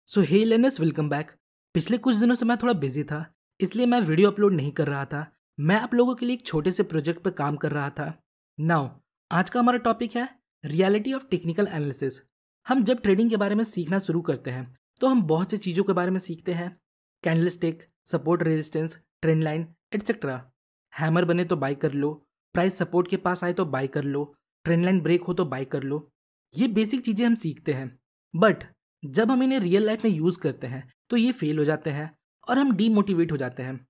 सो हे learners, welcome back. पिछले कुछ दिनों से मैं थोड़ा बिजी था, इसलिए मैं वीडियो अपलोड नहीं कर रहा था। मैं आप लोगों के लिए एक छोटे से प्रोजेक्ट पर काम कर रहा था। नाउ आज का हमारा टॉपिक है रियलिटी ऑफ टेक्निकल एनालिसिस। हम जब ट्रेडिंग के बारे में सीखना शुरू करते हैं तो हम बहुत सी चीज़ों के बारे में सीखते हैं। Candlestick, support, resistance, trend line, etcetera. Hammer बने तो बाई कर लो, प्राइस सपोर्ट के पास आए तो बाई कर लो, ट्रेंड लाइन ब्रेक हो तो बाई कर लो। ये बेसिक चीज़ें हम सीखते हैं, बट जब हम इन्हें रियल लाइफ में यूज़ करते हैं तो ये फेल हो जाते हैं और हम डीमोटिवेट हो जाते हैं।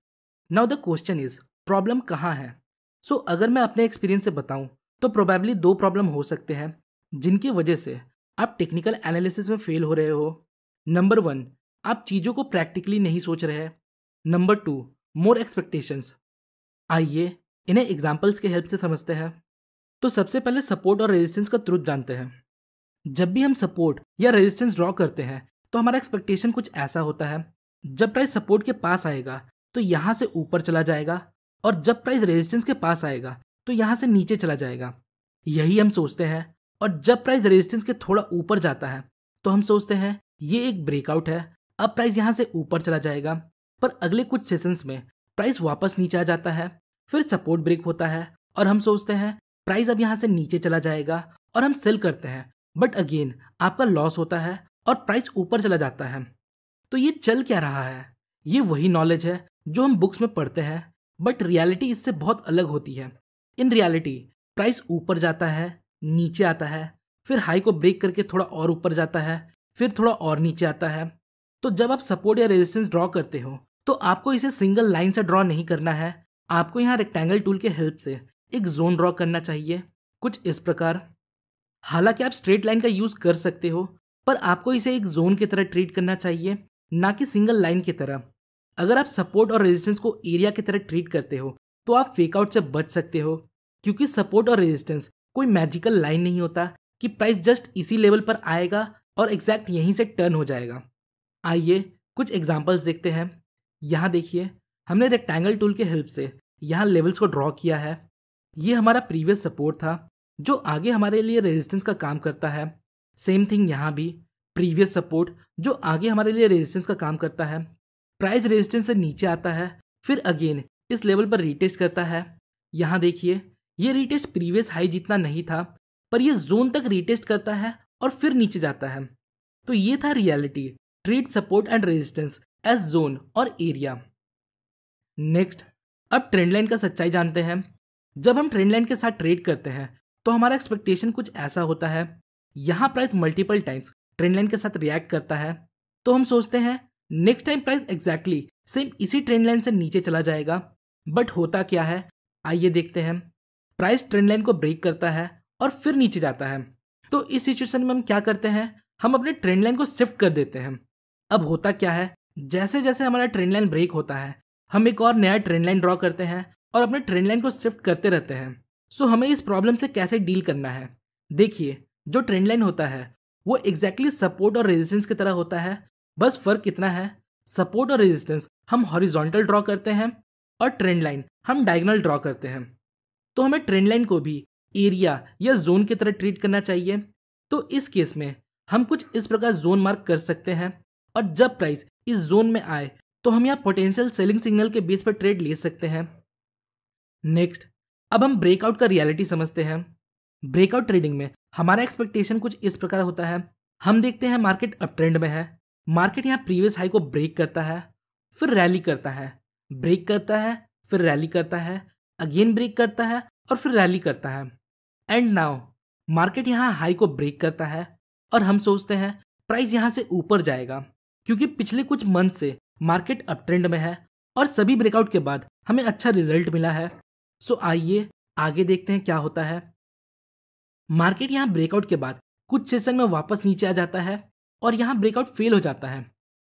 Now the question is, problem कहाँ है? सो अगर मैं अपने एक्सपीरियंस से बताऊं तो प्रोबेबली दो प्रॉब्लम हो सकते हैं जिनकी वजह से आप टेक्निकल एनालिसिस में फेल हो रहे हो। नंबर वन, आप चीज़ों को प्रैक्टिकली नहीं सोच रहे। नंबर टू, मोर एक्सपेक्टेशंस। आइए इन्हें एग्जाम्पल्स के हेल्प से समझते हैं। तो सबसे पहले सपोर्ट और रेजिस्टेंस का ट्रुथ जानते हैं। जब भी हम सपोर्ट या रेजिस्टेंस ड्रॉ करते हैं तो हमारा एक्सपेक्टेशन कुछ ऐसा होता है, जब प्राइस सपोर्ट के पास आएगा तो यहाँ से ऊपर चला जाएगा, और जब प्राइस रेजिस्टेंस के पास आएगा तो यहाँ से नीचे चला जाएगा। यही हम सोचते हैं, और जब प्राइस रेजिस्टेंस के थोड़ा ऊपर जाता है तो हम सोचते हैं ये एक ब्रेकआउट है, अब प्राइस यहाँ से ऊपर चला जाएगा। पर अगले कुछ सेशंस में प्राइस वापस नीचे आ जाता है, फिर सपोर्ट ब्रेक होता है और हम सोचते हैं प्राइस अब यहाँ से नीचे चला जाएगा, और हम सेल करते हैं। बट अगेन आपका लॉस होता है और प्राइस ऊपर चला जाता है। तो ये चल क्या रहा है? ये वही नॉलेज है जो हम बुक्स में पढ़ते हैं, बट रियलिटी इससे बहुत अलग होती है। इन रियलिटी प्राइस ऊपर जाता है, नीचे आता है, फिर हाई को ब्रेक करके थोड़ा और ऊपर जाता है, फिर थोड़ा और नीचे आता है। तो जब आप सपोर्ट या रेजिस्टेंस ड्रॉ करते हो तो आपको इसे सिंगल लाइन से ड्रॉ नहीं करना है। आपको यहाँ रेक्टेंगल टूल के हेल्प से एक जोन ड्रॉ करना चाहिए, कुछ इस प्रकार। हालांकि आप स्ट्रेट लाइन का यूज कर सकते हो, पर आपको इसे एक जोन की तरह ट्रीट करना चाहिए, ना कि सिंगल लाइन की तरह। अगर आप सपोर्ट और रेजिस्टेंस को एरिया की तरह ट्रीट करते हो तो आप फेकआउट से बच सकते हो, क्योंकि सपोर्ट और रेजिस्टेंस कोई मैजिकल लाइन नहीं होता कि प्राइस जस्ट इसी लेवल पर आएगा और एग्जैक्ट यहीं से टर्न हो जाएगा। आइए कुछ एग्जांपल्स देखते हैं। यहाँ देखिए, हमने रेक्टेंगल टूल के हेल्प से यहाँ लेवल्स को ड्रॉ किया है। ये हमारा प्रीवियस सपोर्ट था जो आगे हमारे लिए रेजिस्टेंस का काम करता है। सेम थिंग यहाँ भी, प्रीवियस सपोर्ट जो आगे हमारे लिए रेजिस्टेंस का काम करता है। प्राइस रेजिस्टेंस से नीचे आता है, फिर अगेन इस लेवल पर रीटेस्ट करता है। यहाँ देखिए, ये रीटेस्ट प्रीवियस हाई जितना नहीं था, पर ये जोन तक रीटेस्ट करता है और फिर नीचे जाता है। तो ये था reality, treat support and resistance as zone और एरिया। नेक्स्ट, अब ट्रेंड लाइन का सच्चाई जानते हैं। जब हम ट्रेंड लाइन के साथ ट्रेड करते हैं तो हमारा एक्सपेक्टेशन कुछ ऐसा होता है। यहाँ price multiple times trend line के साथ रिएक्ट करता है, तो हम सोचते हैं next time price exactly same इसी ट्रेंड लाइन से नीचे चला जाएगा। बट होता क्या है, आइए देखते हैं। प्राइस ट्रेंड लाइन को ब्रेक करता है और फिर नीचे जाता है। तो इस सिचुएशन में हम क्या करते हैं, हम अपने ट्रेंड लाइन को शिफ्ट कर देते हैं। अब होता क्या है, जैसे जैसे हमारा ट्रेंड लाइन ब्रेक होता है हम एक और नया ट्रेंड लाइन ड्रॉ करते हैं और अपने ट्रेंड लाइन को शिफ्ट करते रहते हैं। सो हमें इस प्रॉब्लम से कैसे डील करना है? देखिए, जो ट्रेंड लाइन होता है वो एग्जैक्टली सपोर्ट और रेजिस्टेंस की तरह होता है। बस फर्क इतना है, सपोर्ट और रेजिस्टेंस हम हॉरिजॉन्टल ड्रॉ करते हैं और ट्रेंड लाइन हम डायगोनल ड्रॉ करते हैं। तो हमें ट्रेंड लाइन को भी एरिया या जोन की तरह ट्रीट करना चाहिए। तो इस केस में हम कुछ इस प्रकार जोन मार्क कर सकते हैं, और जब प्राइस इस जोन में आए तो हम यहाँ पोटेंशियल सेलिंग सिग्नल के बेस पर ट्रेड ले सकते हैं। नेक्स्ट, अब हम ब्रेकआउट का रियलिटी समझते हैं। ब्रेकआउट ट्रेडिंग में हमारा एक्सपेक्टेशन कुछ इस प्रकार होता है। हम देखते हैं मार्केट अप ट्रेंड में है, मार्केट यहाँ प्रीवियस हाई को ब्रेक करता है, फिर रैली करता है, ब्रेक करता है, फिर रैली करता है, अगेन ब्रेक करता है और फिर रैली करता है। एंड नाउ मार्केट यहाँ हाई को ब्रेक करता है और हम सोचते हैं प्राइस यहाँ से ऊपर जाएगा, क्योंकि पिछले कुछ मंथ से मार्केट अप ट्रेंड में है और सभी ब्रेकआउट के बाद हमें अच्छा रिजल्ट मिला है। सो आइए आगे देखते हैं क्या होता है। मार्केट यहाँ ब्रेकआउट के बाद कुछ सेशन में वापस नीचे आ जाता है और यहाँ ब्रेकआउट फेल हो जाता है।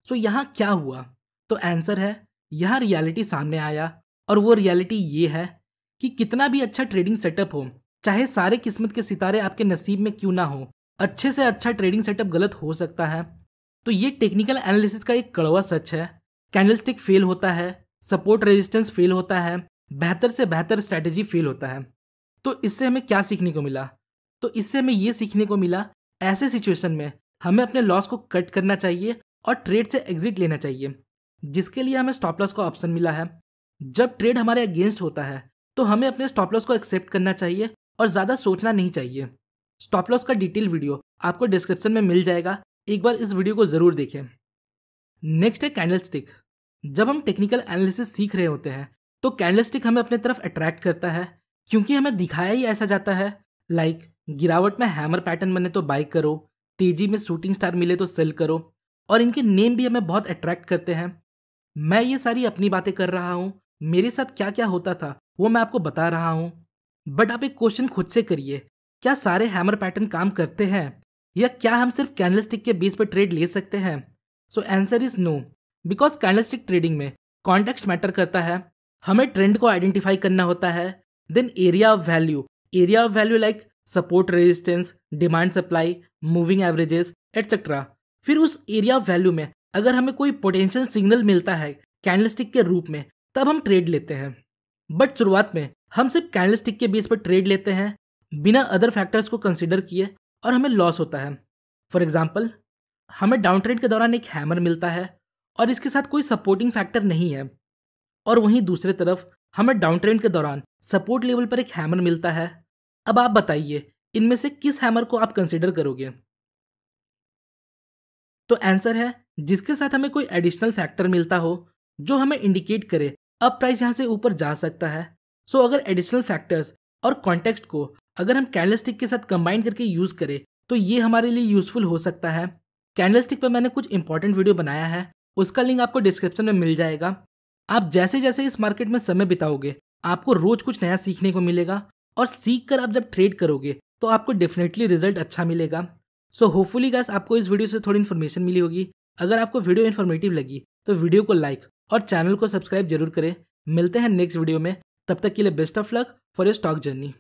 सो यहाँ क्या हुआ? तो आंसर है, यहाँ रियलिटी सामने आया, और वो रियलिटी ये है कि कितना भी अच्छा ट्रेडिंग सेटअप हो, चाहे सारे किस्मत के सितारे आपके नसीब में क्यों ना हो, अच्छे से अच्छा ट्रेडिंग सेटअप गलत हो सकता है। तो ये टेक्निकल एनालिसिस का एक कड़वा सच है। कैंडलस्टिक फेल होता है, सपोर्ट रेजिस्टेंस फेल होता है, बेहतर से बेहतर स्ट्रैटेजी फेल होता है। तो इससे हमें क्या सीखने को मिला? तो इससे हमें ये सीखने को मिला, ऐसे सिचुएशन में हमें अपने लॉस को कट करना चाहिए और ट्रेड से एग्जिट लेना चाहिए, जिसके लिए हमें स्टॉप लॉस का ऑप्शन मिला है। जब ट्रेड हमारे अगेंस्ट होता है तो हमें अपने स्टॉप लॉस को एक्सेप्ट करना चाहिए और ज़्यादा सोचना नहीं चाहिए। स्टॉप लॉस का डिटेल वीडियो आपको डिस्क्रिप्शन में मिल जाएगा, एक बार इस वीडियो को ज़रूर देखें। नेक्स्ट है कैंडलस्टिक। जब हम टेक्निकल एनालिसिस सीख रहे होते हैं तो कैंडलस्टिक हमें अपने तरफ अट्रैक्ट करता है, क्योंकि हमें दिखाया ही ऐसा जाता है लाइक गिरावट में हैमर पैटर्न बने तो बाई करो, तेजी में शूटिंग स्टार मिले तो सेल करो, और इनके नेम भी हमें बहुत अट्रैक्ट करते हैं। मैं ये सारी अपनी बातें कर रहा हूँ, मेरे साथ क्या क्या होता था वो मैं आपको बता रहा हूँ। बट आप एक क्वेश्चन खुद से करिए, क्या सारे हैमर पैटर्न काम करते हैं, या क्या हम सिर्फ कैंडलस्टिक के बेस पर ट्रेड ले सकते हैं? So answer is no, because candlestick trading में कॉन्टेक्स्ट मैटर करता है। हमें ट्रेंड को आइडेंटिफाई करना होता है, then area of value like support resistance, demand supply, moving averages etcetera. फिर उस एरिया ऑफ वैल्यू में अगर हमें कोई पोटेंशियल सिग्नल मिलता है कैंडलस्टिक के रूप में, तब हम ट्रेड लेते हैं। बट शुरुआत में हम सिर्फ कैंडलस्टिक के बेस पर ट्रेड लेते हैं बिना अदर फैक्टर्स को कंसिडर किए, और हमें लॉस होता है। फॉर एग्जाम्पल, हमें डाउन ट्रेंड के दौरान एक हैमर मिलता है और इसके साथ कोई सपोर्टिंग फैक्टर नहीं है, और वहीं दूसरे तरफ हमें डाउन ट्रेंड के दौरान सपोर्ट लेवल पर एक हैमर मिलता है। अब आप बताइए इनमें से किस हैमर को आप कंसिडर करोगे? तो आंसर है जिसके साथ हमें कोई एडिशनल फैक्टर मिलता हो जो हमें इंडिकेट करे अब प्राइस यहाँ से ऊपर जा सकता है। सो अगर एडिशनल फैक्टर्स और कॉन्टेक्स्ट को अगर हम कैंडलस्टिक के साथ कंबाइन करके यूज करें तो ये हमारे लिए यूजफुल हो सकता है। कैंडलस्टिक पर मैंने कुछ इंपॉर्टेंट वीडियो बनाया है, उसका लिंक आपको डिस्क्रिप्शन में मिल जाएगा। आप जैसे जैसे इस मार्केट में समय बिताओगे आपको रोज कुछ नया सीखने को मिलेगा, और सीख कर आप जब ट्रेड करोगे तो आपको डेफिनेटली रिजल्ट अच्छा मिलेगा। सो होपफुली गाइस आपको इस वीडियो से थोड़ी इन्फॉर्मेशन मिली होगी। अगर आपको वीडियो इन्फॉर्मेटिव लगी तो वीडियो को लाइक और चैनल को सब्सक्राइब जरूर करें। मिलते हैं नेक्स्ट वीडियो में, तब तक के लिए best of luck for your stock journey.